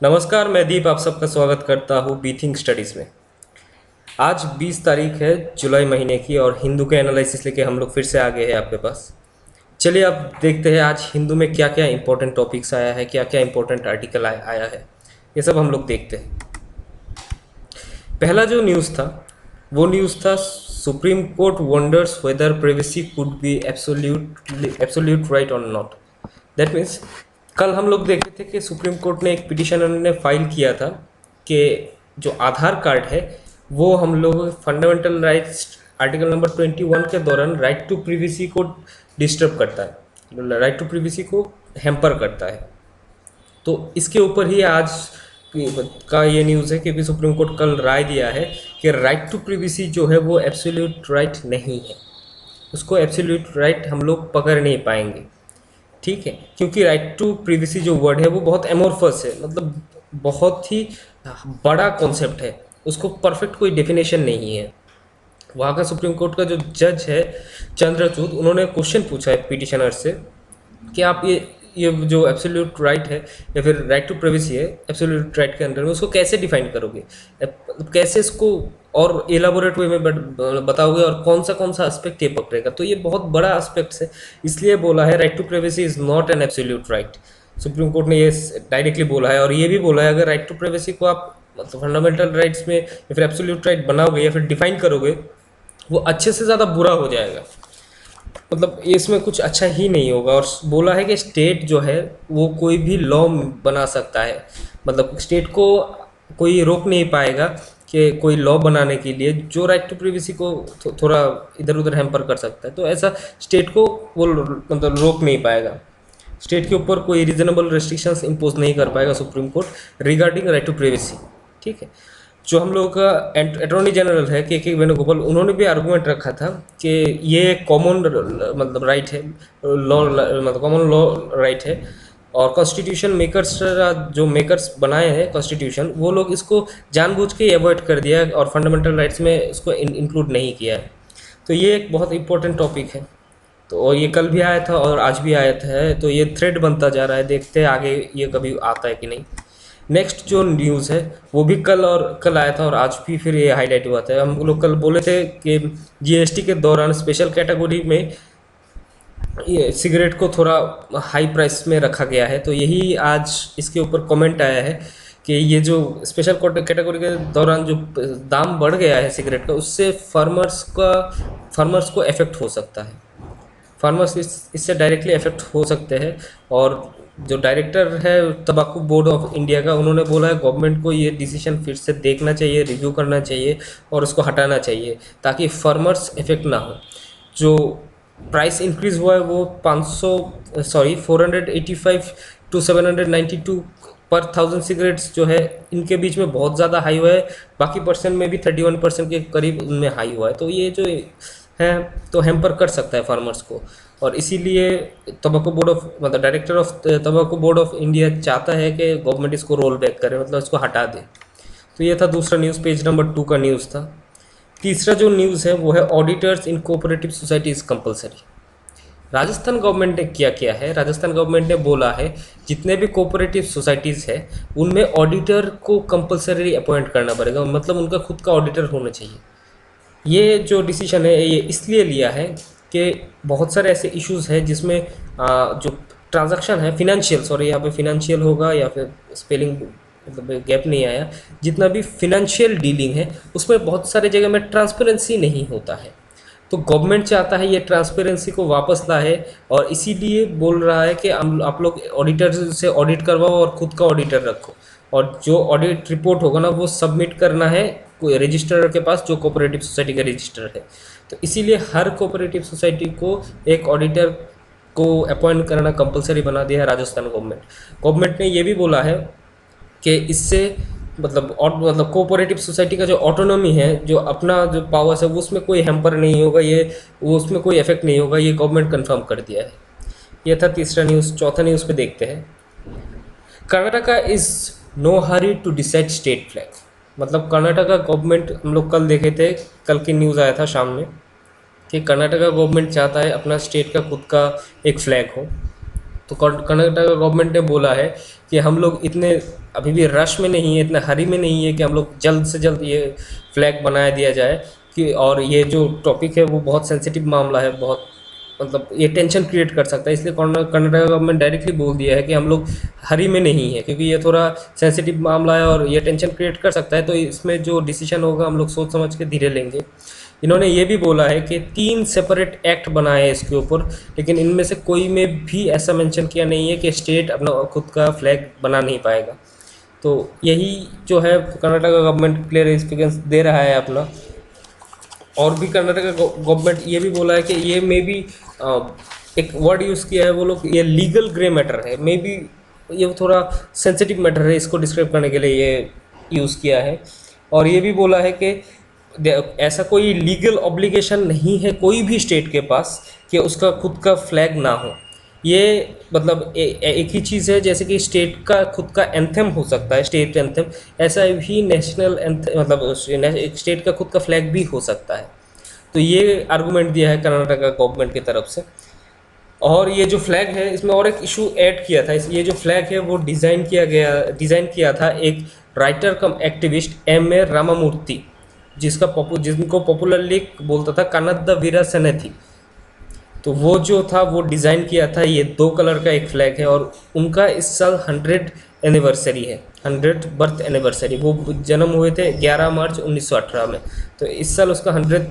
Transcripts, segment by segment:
नमस्कार, मैं दीप आप सबका स्वागत करता हूँ बी थिंक स्टडीज़ में। आज 20 तारीख है जुलाई महीने की और हिंदू के एनालिसिस लेके हम लोग फिर से आ गए हैं आपके पास। चलिए अब देखते हैं आज हिंदू में क्या क्या इंपॉर्टेंट टॉपिक्स आया है, क्या क्या इंपॉर्टेंट आर्टिकल आया है, ये सब हम लोग देखते हैं। पहला जो न्यूज़ था वो न्यूज़ था supreme court wonders whether privacy could be absolute right और नॉट। दैट मीन्स कल हम लोग देखे थे कि सुप्रीम कोर्ट ने एक पिटीशन उन्होंने फाइल किया था कि जो आधार कार्ड है वो हम लोग फंडामेंटल राइट्स आर्टिकल नंबर 21 के दौरान राइट टू प्रिवेसी को डिस्टर्ब करता है, राइट टू प्रिवेसी को हैम्पर करता है। तो इसके ऊपर ही आज का ये न्यूज़ है क्योंकि सुप्रीम कोर्ट कल राय दिया है कि राइट टू प्रिवेसी जो है वो एब्सोल्यूट राइट नहीं है, उसको एब्सोल्यूट राइट हम लोग पकड़ नहीं पाएंगे। ठीक है, क्योंकि राइट टू प्रिवेसी जो वर्ड है वो बहुत एमोरफस है, मतलब बहुत ही बड़ा कॉन्सेप्ट है, उसको परफेक्ट कोई डेफिनेशन नहीं है। वहाँ का सुप्रीम कोर्ट का जो जज है चंद्रचूड़, उन्होंने क्वेश्चन पूछा है पिटिशनर से कि आप ये जो एब्सोल्यूट राइट है या फिर राइट टू प्राइवेसी है एब्सोल्यूट राइट के अंदर में, उसको कैसे डिफाइन करोगे, कैसे इसको और एलाबोरेट वे में बताओगे और कौन सा एस्पेक्ट ये पकड़ेगा। तो ये बहुत बड़ा एस्पेक्ट है, इसलिए बोला है right to privacy is not an absolute right. Supreme court ने ये डायरेक्टली बोला है और ये भी बोला है अगर राइट टू प्राइवेसी को आप मतलब फंडामेंटल राइट्स में या फिर एब्सोल्यूट राइट बनाओगे या फिर डिफाइन करोगे, वो अच्छे से ज़्यादा बुरा हो जाएगा, मतलब इसमें कुछ अच्छा ही नहीं होगा। और बोला है कि स्टेट जो है वो कोई भी लॉ बना सकता है, मतलब स्टेट को कोई रोक नहीं पाएगा कि कोई लॉ बनाने के लिए जो राइट टू प्रिवेसी को थोड़ा इधर उधर हैम्पर कर सकता है। तो ऐसा स्टेट को वो मतलब रोक नहीं पाएगा, स्टेट के ऊपर कोई रीजनेबल रेस्ट्रिक्शंस इम्पोज नहीं कर पाएगा supreme court regarding right to privacy. ठीक है, जो हम लोग का अटॉर्नी जनरल है के वेणुगोपाल, उन्होंने भी आर्गूमेंट रखा था कि ये कॉमन मतलब राइट है, लॉ मतलब कॉमन लॉ राइट है और कॉन्स्टिट्यूशन मेकर्स जो मेकर्स बनाए हैं कॉन्स्टिट्यूशन, वो लोग इसको जानबूझ के अवॉइड कर दिया है और फंडामेंटल राइट्स में इसको इंक्लूड नहीं किया है। तो ये एक बहुत इंपॉर्टेंट टॉपिक है। तो और ये कल भी आया था और आज भी आया था, तो ये थ्रेड बनता जा रहा है, देखते हैं आगे ये कभी आता है कि नहीं। नेक्स्ट जो न्यूज़ है वो भी कल आया था और आज भी फिर ये हाईलाइट हुआ था। हम लोग कल बोले थे कि जीएसटी के दौरान स्पेशल कैटेगरी में ये सिगरेट को थोड़ा हाई प्राइस में रखा गया है, तो यही आज इसके ऊपर कमेंट आया है कि ये जो स्पेशल कैटेगरी के दौरान जो दाम बढ़ गया है सिगरेट का, उससे फार्मर्स को इफेक्ट हो सकता है, फार्मर्स इससे डायरेक्टली इफेक्ट हो सकते हैं। और जो डायरेक्टर है तंबाकू बोर्ड ऑफ इंडिया का, उन्होंने बोला है गवर्नमेंट को ये डिसीजन फिर से देखना चाहिए, रिव्यू करना चाहिए और उसको हटाना चाहिए ताकि फार्मर्स इफेक्ट ना हो। जो प्राइस इंक्रीज़ हुआ है वो 485 टू 792 पर 1000 सिगरेट्स जो है इनके बीच में बहुत ज़्यादा हाई हुआ है, बाकी परसेंट में भी 31% के करीब उनमें हाई हुआ है। तो ये जो है तो हैम्पर कर सकता है फार्मर्स को, और इसीलिए तंबाकू बोर्ड ऑफ मतलब डायरेक्टर ऑफ तंबाकू बोर्ड ऑफ इंडिया चाहता है कि गवर्नमेंट इसको रोल बैक करे, मतलब इसको हटा दे। तो ये था दूसरा न्यूज़, पेज नंबर 2 का न्यूज़ था। तीसरा जो न्यूज़ है वो है auditors in cooperative society is compulsory. Rajasthan government ने क्या किया है, राजस्थान गवर्नमेंट ने बोला है जितने भी कोऑपरेटिव सोसाइटीज़ है उनमें ऑडिटर को कंपलसरी अपॉइंट करना पड़ेगा, मतलब उनका खुद का ऑडिटर होना चाहिए। ये जो डिसीजन है ये इसलिए लिया है कि बहुत सारे ऐसे इश्यूज़ हैं जिसमें जो ट्रांजैक्शन है फिनेंशियल, सॉरी यहाँ पे फिनेंशियल होगा या फिर स्पेलिंग मतलब गैप नहीं आया, जितना भी फिनेंशियल डीलिंग है उसमें बहुत सारे जगह में ट्रांसपेरेंसी नहीं होता है। तो गवर्नमेंट चाहता है ये ट्रांसपेरेंसी को वापस लाए और इसीलिए बोल रहा है कि आप लोग ऑडिटर से ऑडिट करवाओ और खुद का ऑडिटर रखो, और जो ऑडिट रिपोर्ट होगा ना वो सबमिट करना है कोई रजिस्टर के पास जो कोऑपरेटिव सोसाइटी का रजिस्टर है। तो इसीलिए हर कोऑपरेटिव सोसाइटी को एक ऑडिटर को अपॉइंट करना कंपलसरी बना दिया है राजस्थान गवर्नमेंट। गवर्नमेंट ने ये भी बोला है कि इससे मतलब कोऑपरेटिव सोसाइटी का जो ऑटोनॉमी है, जो अपना जो पावर्स है वो उसमें कोई हैम्पर नहीं होगा, वो उसमें कोई इफेक्ट नहीं होगा, ये गवर्नमेंट कंफर्म कर दिया है। ये था तीसरा न्यूज़। चौथा न्यूज़ पे देखते हैं, Karnataka is no hurry to decide state flag. मतलब कर्नाटका गवर्नमेंट, हम लोग कल देखे थे, कल की न्यूज़ आया था शाम में कि कर्नाटका गवर्नमेंट चाहता है अपना स्टेट का खुद का एक फ्लैग हो। तो कर्नाटक गवर्नमेंट ने बोला है कि हम लोग इतने अभी भी रश में नहीं है, इतना हरी में नहीं है कि हम लोग जल्द से जल्द ये फ्लैग बना दिया जाए कि, और ये जो टॉपिक है वो बहुत सेंसिटिव मामला है, बहुत मतलब ये टेंशन क्रिएट कर सकता है, इसलिए कर्नाटक गवर्नमेंट डायरेक्टली बोल दिया है कि हम लोग हरी में नहीं है, क्योंकि ये थोड़ा सेंसिटिव मामला है और ये टेंशन क्रिएट कर सकता है, तो इसमें जो डिसीजन होगा हम लोग सोच समझ के धीरे लेंगे। इन्होंने ये भी बोला है कि 3 सेपरेट एक्ट बनाए हैं इसके ऊपर, लेकिन इनमें से कोई में भी ऐसा मेंशन किया नहीं है कि स्टेट अपना खुद का फ्लैग बना नहीं पाएगा। तो यही जो है कर्नाटक गवर्नमेंट क्लियरिफिकेशन दे रहा है अपना। और भी कर्नाटक गवर्नमेंट ये भी बोला है कि ये मे बी एक वर्ड यूज़ किया है वो लोग, ये लीगल ग्रे मैटर है, मे बी ये थोड़ा सेंसिटिव मैटर है, इसको डिस्क्राइब करने के लिए ये यूज़ किया है। और ये भी बोला है कि ऐसा कोई लीगल ऑब्लिगेशन नहीं है कोई भी स्टेट के पास कि उसका खुद का फ्लैग ना हो। ये मतलब एक ही चीज़ है, जैसे कि स्टेट का खुद का एंथम हो सकता है, स्टेट एंथम, ऐसा भी नेशनल एंथम मतलब स्टेट का खुद का फ्लैग भी हो सकता है। तो ये आर्गूमेंट दिया है कर्नाटक गवर्नमेंट की तरफ से। और ये जो फ्लैग है इसमें और एक इशू ऐड किया था, ये जो फ्लैग है वो डिज़ाइन किया था एक राइटर कम एक्टिविस्ट M.A. रामामूर्ति, जिनको पॉपुलरली बोलता था कन्नड़ वीरा सेनेथी। तो वो जो था वो डिज़ाइन किया था, ये 2 कलर का एक फ्लैग है, और उनका इस साल 100 एनिवर्सरी है, 100 बर्थ एनिवर्सरी। वो जन्म हुए थे 11 मार्च 1918 में, तो इस साल उसका 100th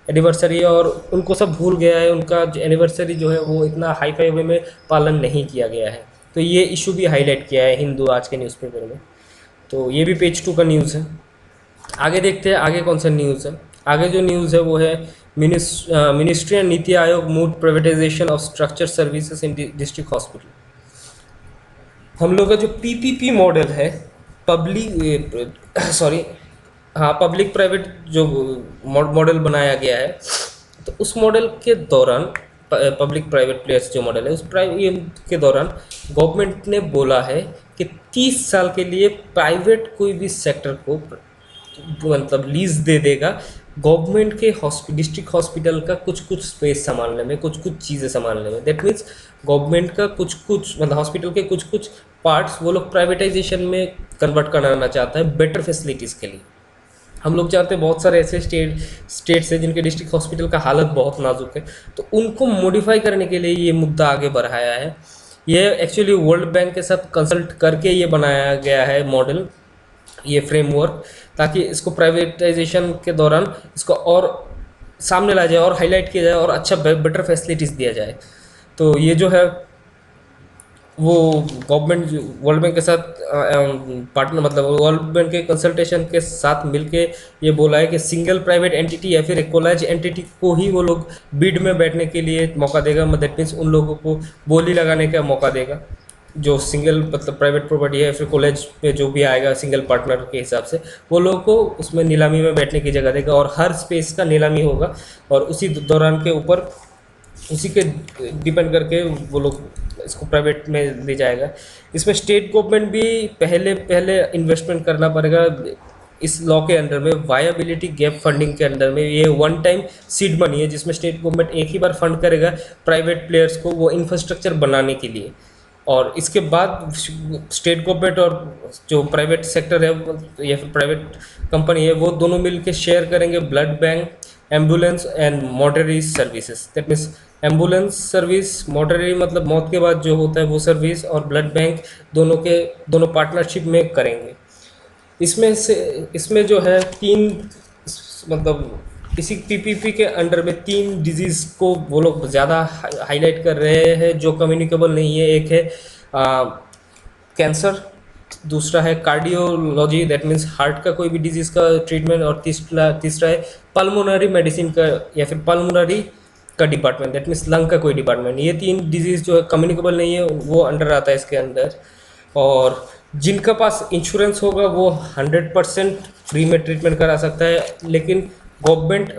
एनिवर्सरी है, और उनको सब भूल गया है, उनका एनिवर्सरी जो है वो इतना हाई फाई वे में पालन नहीं किया गया है। तो ये इशू भी हाईलाइट किया है हिंदू आज के न्यूज़पेपर में। तो ये भी पेज 2 का न्यूज़ है। आगे देखते हैं आगे कौन सा न्यूज़ है। आगे जो न्यूज़ है वो है ministry and NITI Aayog move privatisation of structure services in district hospital. हम लोग का जो PPP मॉडल है, पब्लिक प्राइवेट जो मॉडल बनाया गया है, तो उस मॉडल के दौरान पब्लिक प्राइवेट प्लेयर्स जो मॉडल है उस के दौरान गवर्नमेंट ने बोला है कि 30 साल के लिए प्राइवेट कोई भी सेक्टर को मतलब लीज दे देगा गवर्नमेंट के डिस्ट्रिक्ट हॉस्पिटल का कुछ कुछ स्पेस संभालने में, कुछ कुछ चीज़ें संभालने में। दैट मीन्स गवर्नमेंट का कुछ कुछ मतलब हॉस्पिटल के कुछ कुछ पार्ट्स वो लोग प्राइवेटाइजेशन में कन्वर्ट कराना चाहता है बेटर फैसिलिटीज़ के लिए। हम लोग जानते हैं बहुत सारे ऐसे स्टेट्स हैं जिनके डिस्ट्रिक्ट हॉस्पिटल का हालत बहुत नाजुक है, तो उनको मॉडिफाई करने के लिए ये मुद्दा आगे बढ़ाया है। ये एक्चुअली वर्ल्ड बैंक के साथ कंसल्ट करके ये बनाया गया है मॉडल, ये फ्रेमवर्क, ताकि इसको प्राइवेटाइजेशन के दौरान इसको और सामने लाया जाए और हाईलाइट किया जाए और अच्छा बेटर फैसिलिटीज़ दिया जाए। तो ये जो है वो गवर्नमेंट वर्ल्ड बैंक के साथ पार्टनर मतलब वर्ल्ड बैंक के कंसल्टेशन के साथ मिलके ये बोला है कि सिंगल प्राइवेट एंटिटी या फिर इक्वलाइज एंटिटी को ही वो लोग बिड में बैठने के लिए मौका देगा। दैट मीन्स उन लोगों को बोली लगाने का मौका देगा जो सिंगल मतलब प्राइवेट प्रॉपर्टी है, फिर कॉलेज पे जो भी आएगा सिंगल पार्टनर के हिसाब से वो लोगों को उसमें नीलामी में बैठने की जगह देगा, और हर स्पेस का नीलामी होगा और उसी दौरान के ऊपर उसी के डिपेंड करके वो लोग इसको प्राइवेट में ले जाएगा। इसमें स्टेट गवर्नमेंट भी पहले इन्वेस्टमेंट करना पड़ेगा इस लॉ के अंडर में, वायबिलिटी गैप फंडिंग के अंडर में। ये वन टाइम सीड मनी है जिसमें स्टेट गवर्नमेंट एक ही बार फंड करेगा प्राइवेट प्लेयर्स को वो इंफ्रास्ट्रक्चर बनाने के लिए, और इसके बाद स्टेट गवर्नमेंट और जो प्राइवेट सेक्टर है या फिर प्राइवेट कंपनी है वो दोनों मिलकर शेयर करेंगे blood bank, ambulance and mortuary services. That means ambulance service, mortuary मतलब मौत के बाद जो होता है वो सर्विस, और ब्लड बैंक दोनों पार्टनरशिप में करेंगे। इसमें जो है 3 मतलब इसी PPP के अंडर में 3 डिजीज़ को वो लोग ज़्यादा हाईलाइट कर रहे हैं जो कम्युनिकेबल नहीं है। एक है कैंसर, दूसरा है कार्डियोलॉजी दैट मीन्स हार्ट का कोई भी डिजीज़ का ट्रीटमेंट, और तीसरा है पल्मोनरी मेडिसिन का या फिर पल्मोनरी का डिपार्टमेंट दैट मीन्स लंग का कोई डिपार्टमेंट। ये 3 डिजीज़ जो है कम्युनिकेबल नहीं है वो अंडर आता है इसके अंदर, और जिनका पास इंश्योरेंस होगा वो 100% फ्री में ट्रीटमेंट करा सकता है। लेकिन गवर्नमेंट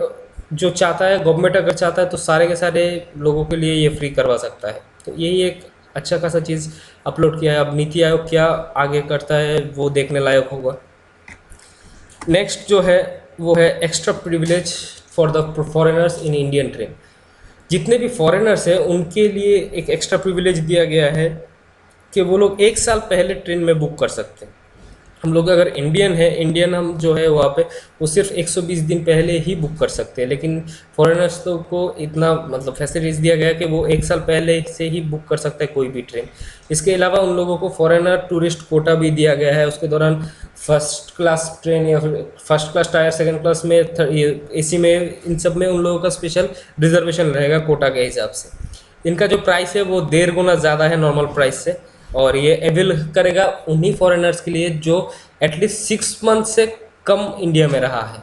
जो चाहता है, गवर्नमेंट अगर चाहता है तो सारे के सारे लोगों के लिए ये फ्री करवा सकता है। तो यही एक अच्छा खासा चीज़ अपलोड किया है। अब नीति आयोग क्या आगे करता है वो देखने लायक होगा। नेक्स्ट जो है वो है extra privilege for the foreigners in Indian train. जितने भी फॉरेनर्स हैं उनके लिए एक एक्स्ट्रा प्रिविलेज दिया गया है कि वो लोग 1 साल पहले ट्रेन में बुक कर सकते हैं। हम लोग अगर इंडियन है, इंडियन हम जो है वहाँ पे वो सिर्फ 120 दिन पहले ही बुक कर सकते हैं, लेकिन फॉरेनर्स तो को इतना मतलब फैसिलिटीज दिया गया है कि वो 1 साल पहले से ही बुक कर सकता है कोई भी ट्रेन। इसके अलावा उन लोगों को फॉरेनर टूरिस्ट कोटा भी दिया गया है। उसके दौरान फर्स्ट क्लास ट्रेन या फिर first class tyre, second class में, एसी में, इन सब में उन लोगों का स्पेशल रिजर्वेशन रहेगा कोटा के हिसाब से। इनका जो प्राइस है वो 1.5 गुना ज़्यादा है नॉर्मल प्राइस से, और ये अवेल करेगा उन्हीं फॉरेनर्स के लिए जो एटलीस्ट 6 मंथ से कम इंडिया में रहा है,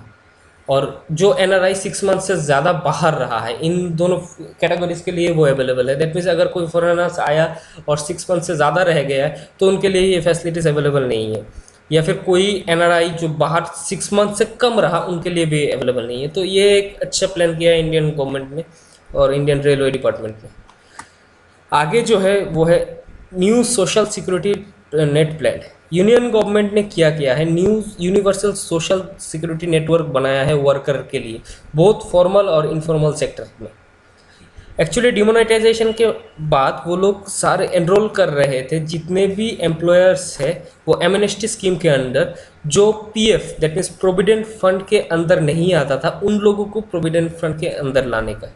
और जो एनआरआई 6 मंथ से ज़्यादा बाहर रहा है। इन दोनों कैटेगरीज के लिए वो अवेलेबल है। दैट मीन्स अगर कोई फॉरेनर्स आया और 6 मंथ से ज़्यादा रह गया है तो उनके लिए ये फैसिलिटीज़ अवेलेबल नहीं है, या फिर कोई एनआरआई जो बाहर 6 मंथ से कम रहा उनके लिए भी अवेलेबल नहीं है। तो ये एक अच्छा प्लान किया है इंडियन गवर्नमेंट ने और इंडियन रेलवे डिपार्टमेंट ने। आगे जो है वो है new social security net plan. Union government ने किया है, new universal social security network बनाया है वर्कर के लिए, बहुत फॉर्मल और इनफॉर्मल सेक्टर में। एक्चुअली डिमोनेटाइजेशन के बाद वो लोग सारे एनरोल कर रहे थे, जितने भी एम्प्लॉयर्स है वो एमएनएसटी स्कीम के अंदर, जो PF that means provident fund के अंदर नहीं आता था, उन लोगों को प्रोविडेंट फंड के अंदर लाने का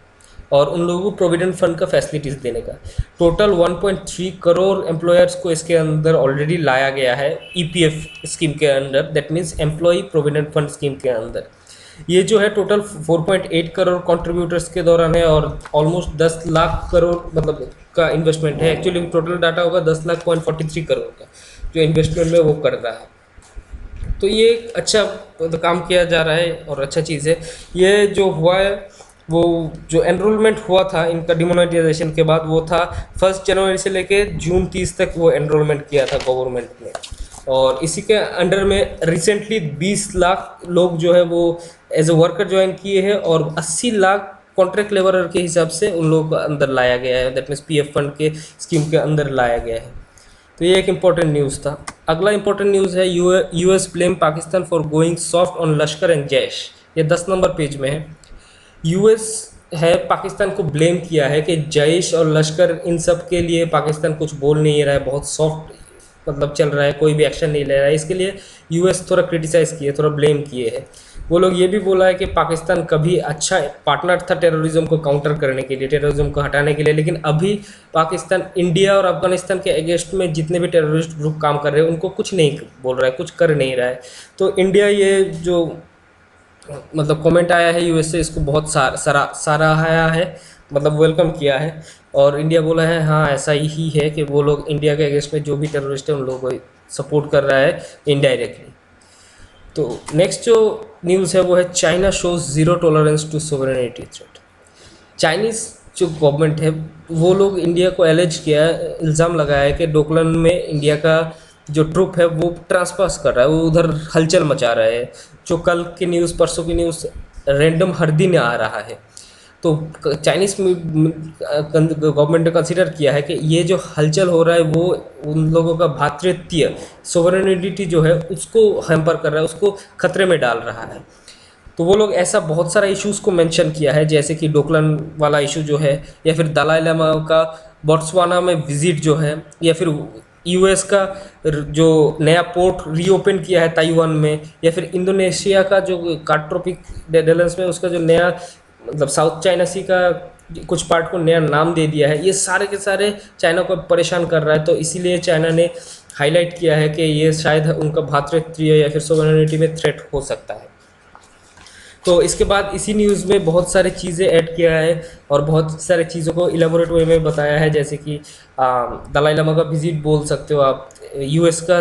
और उन लोगों को प्रोविडेंट फंड का फैसिलिटीज़ देने का। टोटल 1.3 करोड़ एम्प्लॉयर्स को इसके अंदर ऑलरेडी लाया गया है ईपीएफ स्कीम के अंदर, that means employ provident fund scheme के अंदर। ये जो है टोटल 4.8 करोड़ कंट्रीब्यूटर्स के दौरान है और ऑलमोस्ट 10 लाख करोड़ मतलब का इन्वेस्टमेंट है। एक्चुअली टोटल डाटा होगा 10 लाख 43 करोड़ का जो इन्वेस्टमेंट में वो कर रहा है। तो ये एक अच्छा काम किया जा रहा है और अच्छा चीज़ है। ये जो हुआ है वो जो एनरोलमेंट हुआ था इनका डिमोनेटाइजेशन के बाद, वो था 1 जनवरी से लेके जून 30 तक वो एनरोलमेंट किया था गवर्नमेंट ने। और इसी के अंडर में रिसेंटली 20 लाख लोग जो है वो एज ए वर्कर ज्वाइन किए हैं और 80 लाख कॉन्ट्रैक्ट लेबरर के हिसाब से उन लोगों को अंदर लाया गया है, दैट मीन्स पीएफ फंड के स्कीम के अंदर लाया गया है। तो ये एक इम्पॉर्टेंट न्यूज़ था। अगला इम्पॉर्टेंट न्यूज़ है US blame Pakistan for going soft on Lashkar and Jaish. ये 10 नंबर पेज में है। यूएस है पाकिस्तान को ब्लेम किया है कि जैश और लश्कर इन सब के लिए पाकिस्तान कुछ बोल नहीं रहा है, बहुत सॉफ्ट मतलब चल रहा है, कोई भी एक्शन नहीं ले रहा है। इसके लिए यूएस थोड़ा क्रिटिसाइज़ किए, थोड़ा ब्लेम किए हैं। वो लोग ये भी बोला है कि पाकिस्तान कभी अच्छा पार्टनर था टेररिज्म को काउंटर करने के लिए, टेररिज्म को हटाने के लिए, लेकिन अभी पाकिस्तान इंडिया और अफगानिस्तान के अगेंस्ट में जितने भी टेररिस्ट ग्रुप काम कर रहे हैं उनको कुछ नहीं बोल रहा है, कुछ कर नहीं रहा है। तो इंडिया ये जो मतलब कमेंट आया है यूएस से, इसको बहुत सराहाया है, मतलब वेलकम किया है। और इंडिया बोला है हाँ ऐसा ही है कि वो लोग इंडिया के अगेंस्ट में जो भी टेररिस्ट है उन लोगों को सपोर्ट कर रहा है इनडायरेक्टली। तो नेक्स्ट जो न्यूज़ है वो है China shows zero tolerance to sovereignty threat. Chinese जो गवर्नमेंट है वो लोग इंडिया को एलिज किया है, इल्ज़ाम लगाया है कि डोकलाम में इंडिया का जो ट्रुप है वो ट्रांसपास कर रहा है, वो उधर हलचल मचा रहा है। जो कल की न्यूज़, परसों की न्यूज़ रैंडम हर दिन आ रहा है। तो चाइनीज़ गवर्नमेंट ने कंसिडर किया है कि ये जो हलचल हो रहा है वो उन लोगों का भातृत्व सोवरेनिटी जो है उसको हैम्पर कर रहा है, उसको खतरे में डाल रहा है। तो वो लोग ऐसा बहुत सारा इश्यूज़ को मेंशन किया है, जैसे कि डोकलाम वाला इशू जो है, या फिर दलाई लामा का बोट्सवाना में विजिट जो है, या फिर यूएस का जो नया पोर्ट रीओपन किया है ताइवान में, या फिर इंडोनेशिया का जो कार्टोपिक डेलेंस में उसका जो नया मतलब साउथ चाइना सी का कुछ पार्ट को नया नाम दे दिया है। ये सारे के सारे चाइना को परेशान कर रहा है। तो इसीलिए चाइना ने हाईलाइट किया है कि ये शायद उनका भातृत्व या फिर सोवरेनिटी में थ्रेट हो सकता है। तो इसके बाद इसी न्यूज़ में बहुत सारी चीज़ें ऐड किया है और बहुत सारी चीज़ों को इलेबोरेट वे में बताया है, जैसे कि दलाई लामा का विजिट बोल सकते हो आप, यूएस का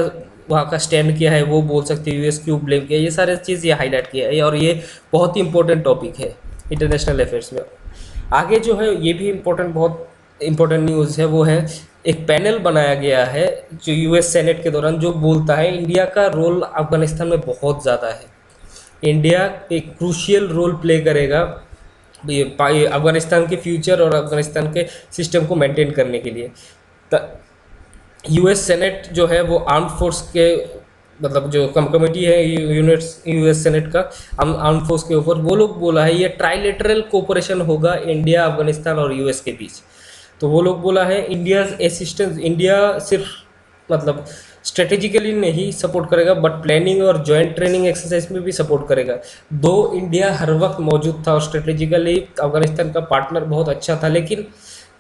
वहाँ का स्टैंड किया है वो बोल सकते हो, यूएस क्यों ब्लेम किया, ये सारे चीज़ ये हाईलाइट किया है और ये बहुत ही इंपॉर्टेंट टॉपिक है इंटरनेशनल अफेयर्स में। आगे जो है ये भी बहुत इंपॉर्टेंट न्यूज़ है, वो है एक पैनल बनाया गया है जो यूएस सेनेट के दौरान, जो बोलता है इंडिया का रोल अफगानिस्तान में बहुत ज़्यादा है। इंडिया एक क्रूशियल रोल प्ले करेगा ये अफगानिस्तान के फ्यूचर और अफगानिस्तान के सिस्टम को मेंटेन करने के लिए। यूएस सेनेट जो है वो आर्म्ड फोर्स के मतलब जो कमेटी है यूनिट्स यूएस सेनेट का आर्म फोर्स के ऊपर, वो लोग बोला है ये ट्राइलेटरल कोऑपरेशन होगा इंडिया, अफगानिस्तान और यूएस के बीच। तो वो लोग बोला है इंडिया असिस्टेंस, इंडिया सिर्फ मतलब स्ट्रेटेजिकली नहीं सपोर्ट करेगा बट प्लानिंग और जॉइंट ट्रेनिंग एक्सरसाइज में भी सपोर्ट करेगा। दो इंडिया हर वक्त मौजूद था और स्ट्रेटेजिकली अफगानिस्तान का पार्टनर बहुत अच्छा था, लेकिन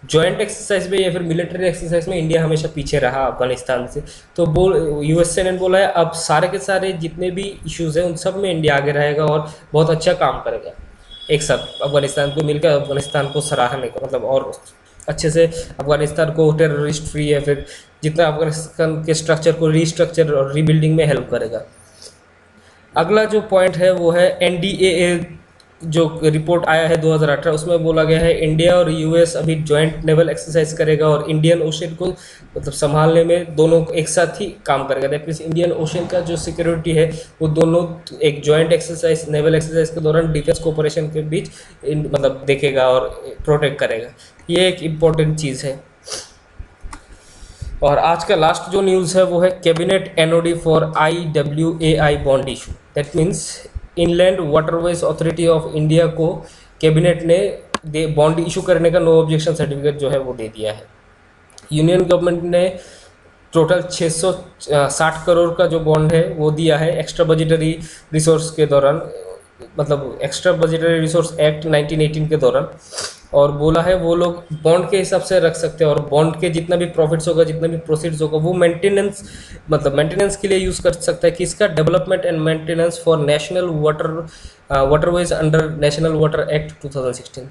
जॉइंट एक्सरसाइज में या फिर मिलिट्री एक्सरसाइज में इंडिया हमेशा पीछे रहा अफगानिस्तान से। तो यूएसए ने बोला है अब सारे के सारे जितने भी इश्यूज हैं उन सब में इंडिया आगे रहेगा और बहुत अच्छा काम करेगा एक साथ अफगानिस्तान को मिलकर, अफगानिस्तान को सराहने का मतलब और अच्छे से अफगानिस्तान को टेररिस्ट फ्री या फिर जितना अफगानिस्तान के स्ट्रक्चर को रीस्ट्रक्चर और रीबिल्डिंग में हेल्प करेगा। अगला जो पॉइंट है वो है एनडीएए, जो रिपोर्ट आया है 2018, उसमें बोला गया है इंडिया और यूएस अभी जॉइंट नेवल एक्सरसाइज करेगा और इंडियन ओशन को मतलब संभालने में दोनों एक साथ ही काम करेगा। दैट मीन्स इंडियन ओशन का जो सिक्योरिटी है वो दोनों एक जॉइंट एक्सरसाइज नेवल एक्सरसाइज के दौरान डिफेंस कोऑपरेशन के बीच मतलब देखेगा और प्रोटेक्ट करेगा। ये एक इम्पॉर्टेंट चीज़ है। और आज का लास्ट जो न्यूज़ है वो है cabinet NOD for IWAI bond issue. That means inland waterways authority of India को कैबिनेट ने बॉन्ड इशू करने का नो ऑब्जेक्शन सर्टिफिकेट जो है वो दे दिया है। यूनियन गवर्नमेंट ने टोटल 660 करोड़ का जो बॉन्ड है वो दिया है एक्स्ट्रा बजटरी रिसोर्स के दौरान, मतलब एक्स्ट्रा बजटरी रिसोर्स एक्ट 1918 के दौरान। और बोला है वो लोग बॉन्ड के हिसाब से रख सकते हैं और बॉन्ड के जितना भी प्रॉफिट्स होगा, जितना भी प्रोसीड्स होगा, वो मेंटेनेंस मतलब मेंटेनेंस के लिए यूज़ कर सकता है कि इसका development and maintenance for national waterways under national water act 2016।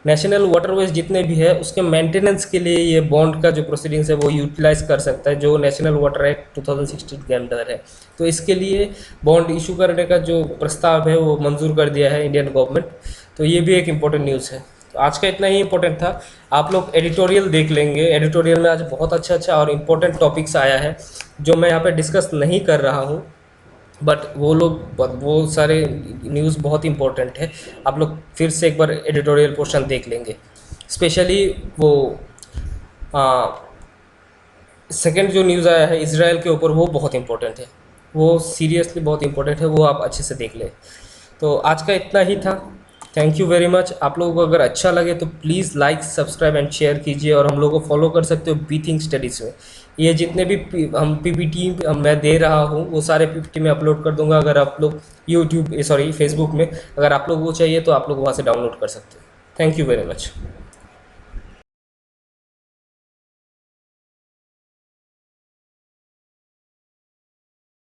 National waterways जितने भी है उसके मेंटेनेंस के लिए ये बॉन्ड का जो प्रोसीडिंग्स है वो यूटिलाइज कर सकता है जो नेशनल वाटर एक्ट 2016 के अंदर है। तो इसके लिए बॉन्ड इशू करने का जो प्रस्ताव है वो मंजूर कर दिया है इंडियन गवर्नमेंट। तो ये भी एक इम्पोर्टेंट न्यूज़ है। तो आज का इतना ही इम्पोर्टेंट था। आप लोग एडिटोरियल देख लेंगे, एडिटोरियल में आज बहुत अच्छा और इम्पोर्टेंट टॉपिक्स आया है जो मैं यहाँ पे डिस्कस नहीं कर रहा हूँ, बट वो सारे न्यूज़ बहुत इंपॉर्टेंट है। आप लोग फिर से एक बार एडिटोरियल पोर्शन देख लेंगे। स्पेशली वो सेकंड जो न्यूज़ आया है इसराइल के ऊपर, वो बहुत इंपॉर्टेंट है, वो सीरियसली बहुत इंपॉर्टेंट है, वो आप अच्छे से देख लें। तो आज का इतना ही था। Thank you very much. आप लोगों को अगर अच्छा लगे तो please like subscribe and share कीजिए और हम लोग को फॉलो कर सकते हो बी थिंक स्टडीज़ में। ये जितने भी हम पीपीटी मैं दे रहा हूँ वो सारे पीपीटी में अपलोड कर दूंगा। अगर आप लोग फेसबुक में अगर आप लोग वो चाहिए तो आप लोग वहाँ से डाउनलोड कर सकते हो। Thank you very much.